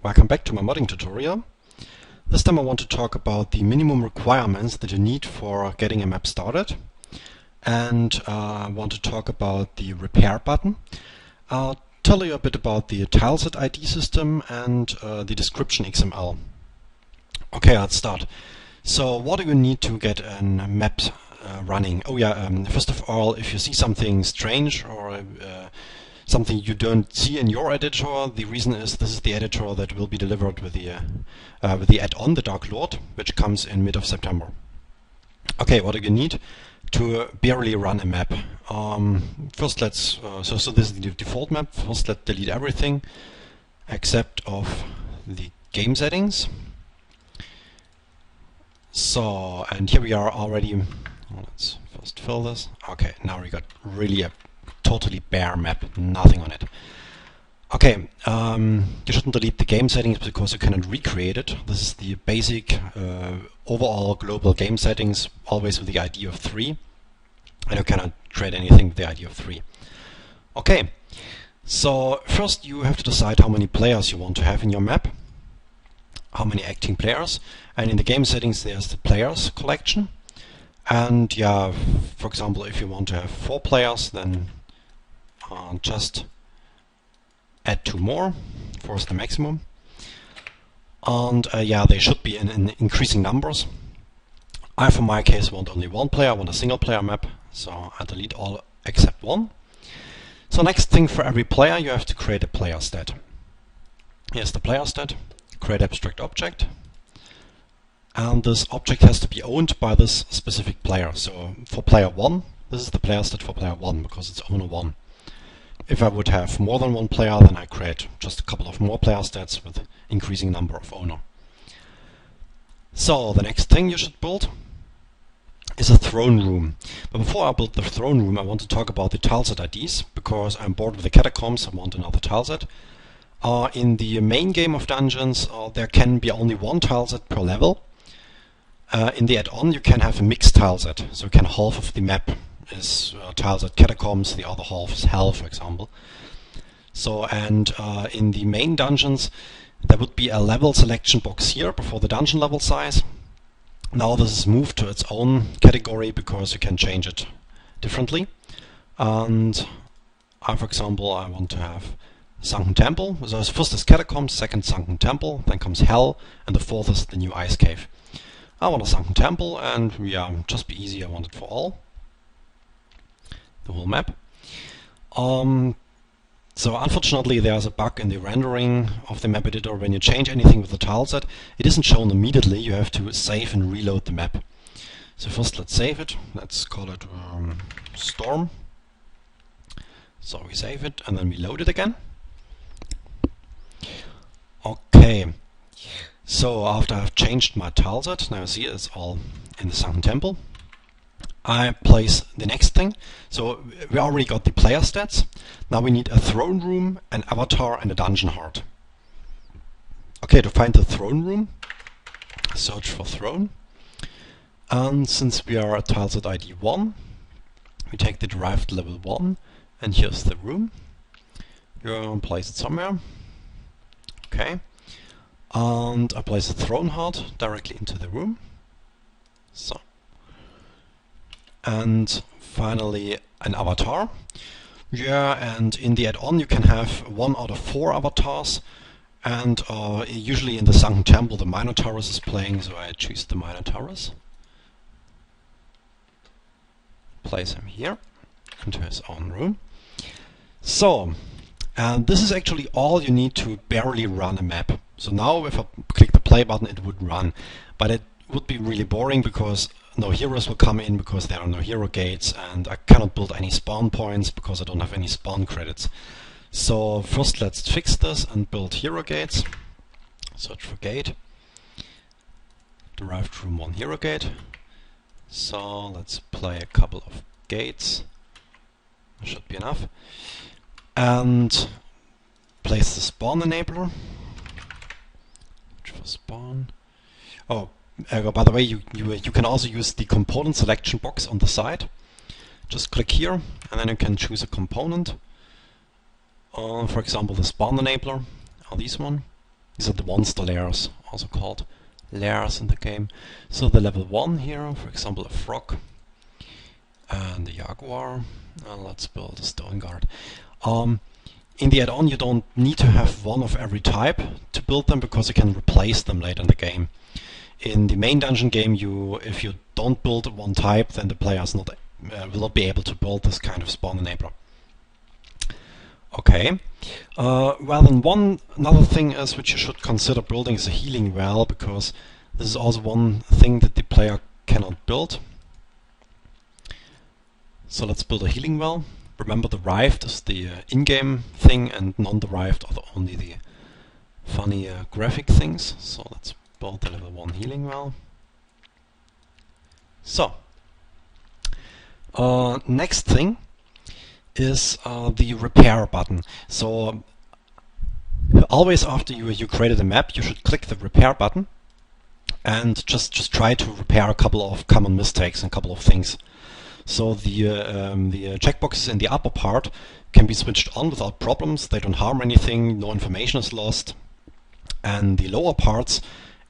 Welcome back to my modding tutorial. This time I want to talk about the minimum requirements that you need for getting a map started, and I want to talk about the repair button. I'll tell you a bit about the tileset ID system and the description XML. Okay, let's start. So what do you need to get a map running? First of all, if you see something strange or something you don't see in your editor, the reason is this is the editor that will be delivered with the add-on, the Dark Lord, which comes in mid of September. Okay, what do you need to barely run a map? First, let's so this is the default map. First, let's delete everything except of the game settings. So, and here we are already. Let's first fill this. Okay, now we got really a totally bare map, nothing on it. Okay, you shouldn't delete the game settings because you cannot recreate it. This is the basic overall global game settings, always with the ID of 3, and you cannot create anything with the ID of 3. Okay, so first you have to decide how many players you want to have in your map, how many acting players, and in the game settings there's the players collection. And yeah, for example, if you want to have 4 players, then just add 2 more. 4 is the maximum. And yeah, they should be in increasing numbers. I, for my case, want only 1 player. I want a single player map, so I delete all except 1. So next thing, for every player you have to create a player stat. Here's the player stat. Create abstract object. And this object has to be owned by this specific player. So for player 1, this is the player stat for player 1 because it's owner 1. If I would have more than 1 player, then I create just a couple of more player stats with increasing number of owner. So the next thing you should build is a throne room. But before I build the throne room, I want to talk about the tileset IDs, because I'm bored with the catacombs. I want another tileset. In the main game of Dungeons, there can be only 1 tileset per level. In the add-on you can have a mixed tileset, so you can half of the map is tileset catacombs, the other half is hell, for example. So, and in the main dungeons there would be a level selection box here before the dungeon level size. Now this is moved to its own category because you can change it differently. And for example, I want to have Sunken Temple. So first is Catacombs, second Sunken Temple, then comes Hell, and the fourth is the new Ice Cave. I want a Sunken Temple, and yeah, just be easy, I want it for all. The whole map. So unfortunately there's a bug in the rendering of the map editor. When you change anything with the tileset, it isn't shown immediately. You have to save and reload the map. So first let's save it. Let's call it Storm. So we save it and then we load it again. Okay. So after I've changed my tileset, now you see it's all in the Sunken Temple. I place the next thing. So we already got the player stats. Now we need a throne room, an avatar, and a dungeon heart. Okay, to find the throne room, search for throne. And since we are at tileset ID 1, we take the derived level 1, and here's the room. You place it somewhere. Okay. And I place the throne heart directly into the room. So. And finally an avatar. Yeah, and in the add-on you can have 1 out of 4 avatars, and usually in the Sunken Temple the Minotaurus is playing, so I choose the Minotaurus. Place him here into his own room. So, and this is actually all you need to barely run a map. So now if I click the play button it would run, but it would be really boring because no heroes will come in because there are no hero gates, and I cannot build any spawn points because I don't have any spawn credits. So first let's fix this and build hero gates. Search for gate. Derived from 1 hero gate. So let's play a couple of gates. That should be enough. And place the spawn enabler. Search for spawn. Oh, by the way, you can also use the component selection box on the side. Just click here and then you can choose a component. For example, the spawn enabler, or this one. These are the monster layers, also called layers in the game. So the level 1 here, for example, a frog and a jaguar. And let's build a stone guard. In the add-on, you don't need to have one of every type to build them, because you can replace them later in the game. In the main dungeon game, if you don't build one type, then the players will not be able to build this kind of spawn enabler. Okay. Well, then another thing is which you should consider building is a healing well, because this is also one thing that the player cannot build. So let's build a healing well. Remember, derived is the in-game thing, and non-derived are only the funny graphic things. So let's build the level 1 healing well. So, next thing is the repair button. So always after you created a map, you should click the repair button and just try to repair a couple of common mistakes and a couple of things. So the checkboxes in the upper part can be switched on without problems. They don't harm anything, no information is lost. And the lower parts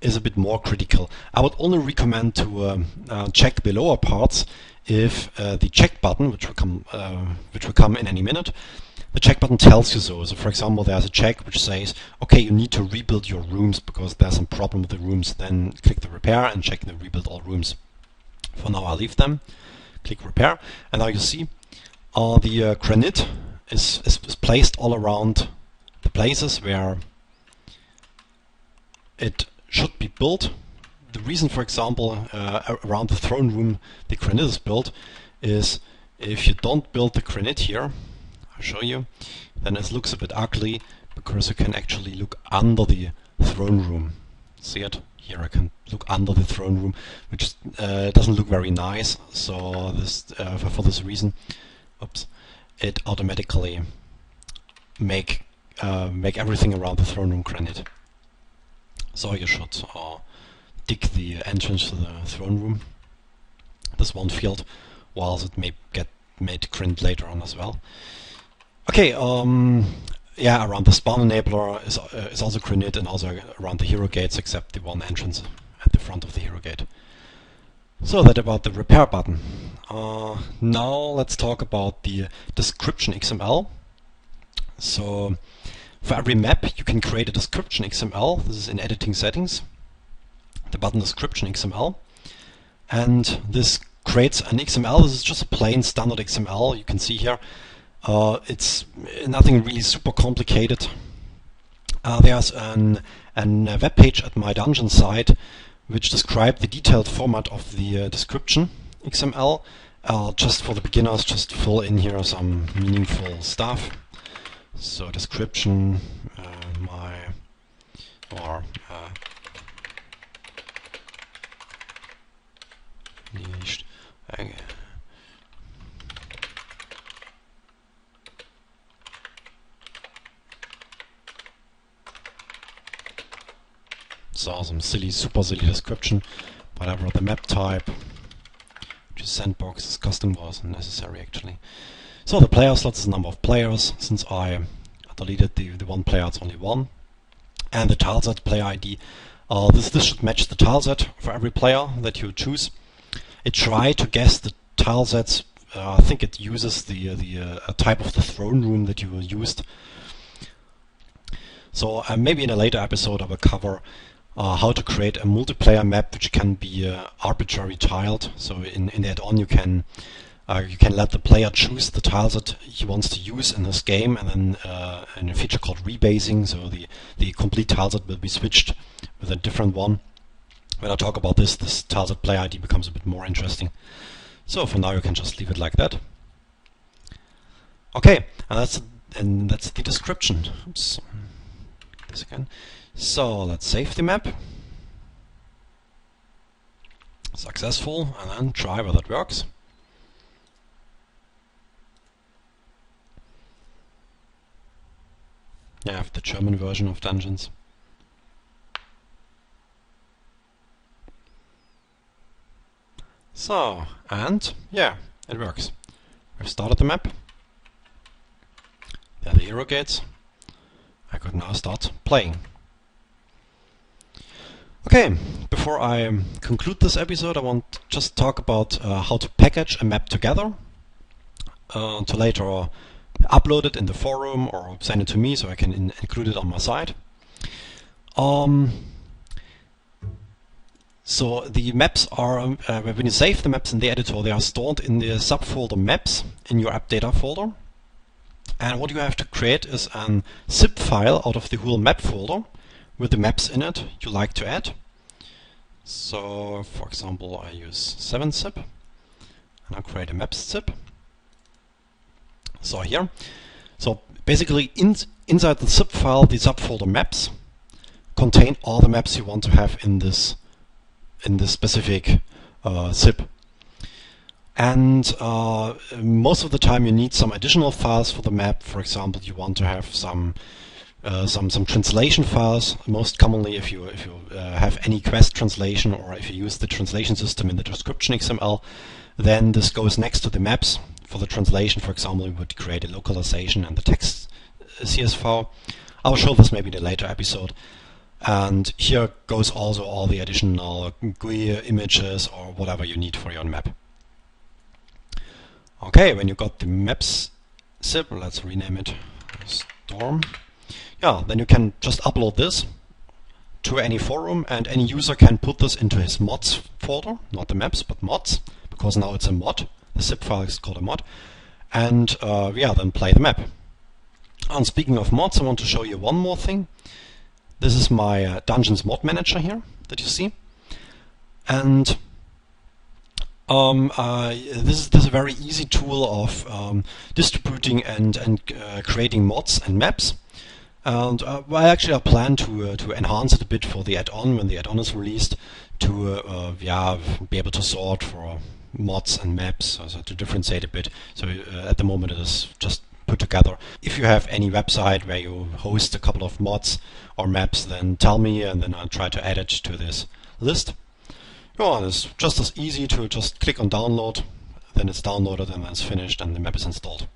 is a bit more critical. I would only recommend to check the lower parts if the check button, which will come in any minute, the check button tells you so. So for example, there's a check which says, okay, you need to rebuild your rooms because there's some problem with the rooms. Then click the repair and check the rebuild all rooms. For now, I'll leave them. Click repair, and now you see the granite is placed all around the places where it should be built. The reason, for example, around the throne room the granite is built is if you don't build the granite here, I'll show you, then it looks a bit ugly because you can actually look under the throne room. See it? Here I can look under the throne room, which doesn't look very nice. So this, for this reason, it automatically make everything around the throne room granite. So you should dig the entrance to the throne room, this one field, whilst it may get made granite later on as well. Okay, yeah, around the spawn enabler is also granite, and also around the hero gates, except the one entrance at the front of the hero gate. So that about the repair button. Now let's talk about the description XML. So for every map you can create a description XML. This is in editing settings, the button description XML, and this creates an XML. This is just a plain standard XML. You can see here it's nothing really super complicated. There's a web page at my dungeon site which describes the detailed format of the description XML. Just for the beginners, just fill in here some meaningful stuff. So description, so some super silly description, whatever the map type, which is sandbox, is custom wasn't necessary actually. So the player slots is the number of players. Since I deleted the one player, it's only one. And the tileset player ID. This should match the tileset for every player that you choose. It try to guess the tilesets. I think it uses the type of the throne room that you used. So maybe in a later episode I will cover how to create a multiplayer map which can be arbitrary tiled. So in the add-on you can let the player choose the tileset he wants to use in this game, and then in a feature called rebasing, so the complete tileset will be switched with a different one. When I talk about this tileset player ID becomes a bit more interesting. So for now you can just leave it like that. Okay, and that's the description. Oops. This again. So let's save the map. Successful, and then try whether it works. Yeah, I have the German version of Dungeons. So, and yeah, it works. I've started the map. There are the hero gates. I could now start playing. Okay, before I conclude this episode, I want to just talk about how to package a map together to later upload it in the forum or send it to me so I can include it on my site. So the maps are, when you save the maps in the editor, they are stored in the subfolder maps in your app data folder. And what you have to create is a zip file out of the whole map folder with the maps in it you like to add. So, for example, I use 7-zip and I'll create a maps zip. So here. So basically inside the zip file, the subfolder maps contain all the maps you want to have in this specific zip. And most of the time you need some additional files for the map. For example, you want to have some translation files. Most commonly, if you have any quest translation or if you use the translation system in the description XML, then this goes next to the maps. For the translation, for example, we would create a localization and the text CS file. I'll show this maybe in a later episode. And here goes also all the additional GUI images or whatever you need for your map. Okay, when you got the maps zip, let's rename it Storm. Yeah, then you can just upload this to any forum and any user can put this into his mods folder, not the maps, but mods, because now it's a mod. The zip file is called a mod. And yeah, then play the map. And speaking of mods, I want to show you one more thing. This is my Dungeons mod manager here that you see. And this is a very easy tool of distributing and creating mods and maps. And I plan to enhance it a bit for the add-on when the add-on is released to be able to sort for mods and maps, so to differentiate a bit. So at the moment it is just put together. If you have any website where you host a couple of mods or maps, then tell me and then I'll try to add it to this list. Oh, it's just as easy to just click on download, then it's downloaded and then it's finished and the map is installed.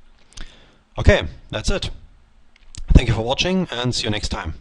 Okay, that's it. Thank you for watching and see you next time.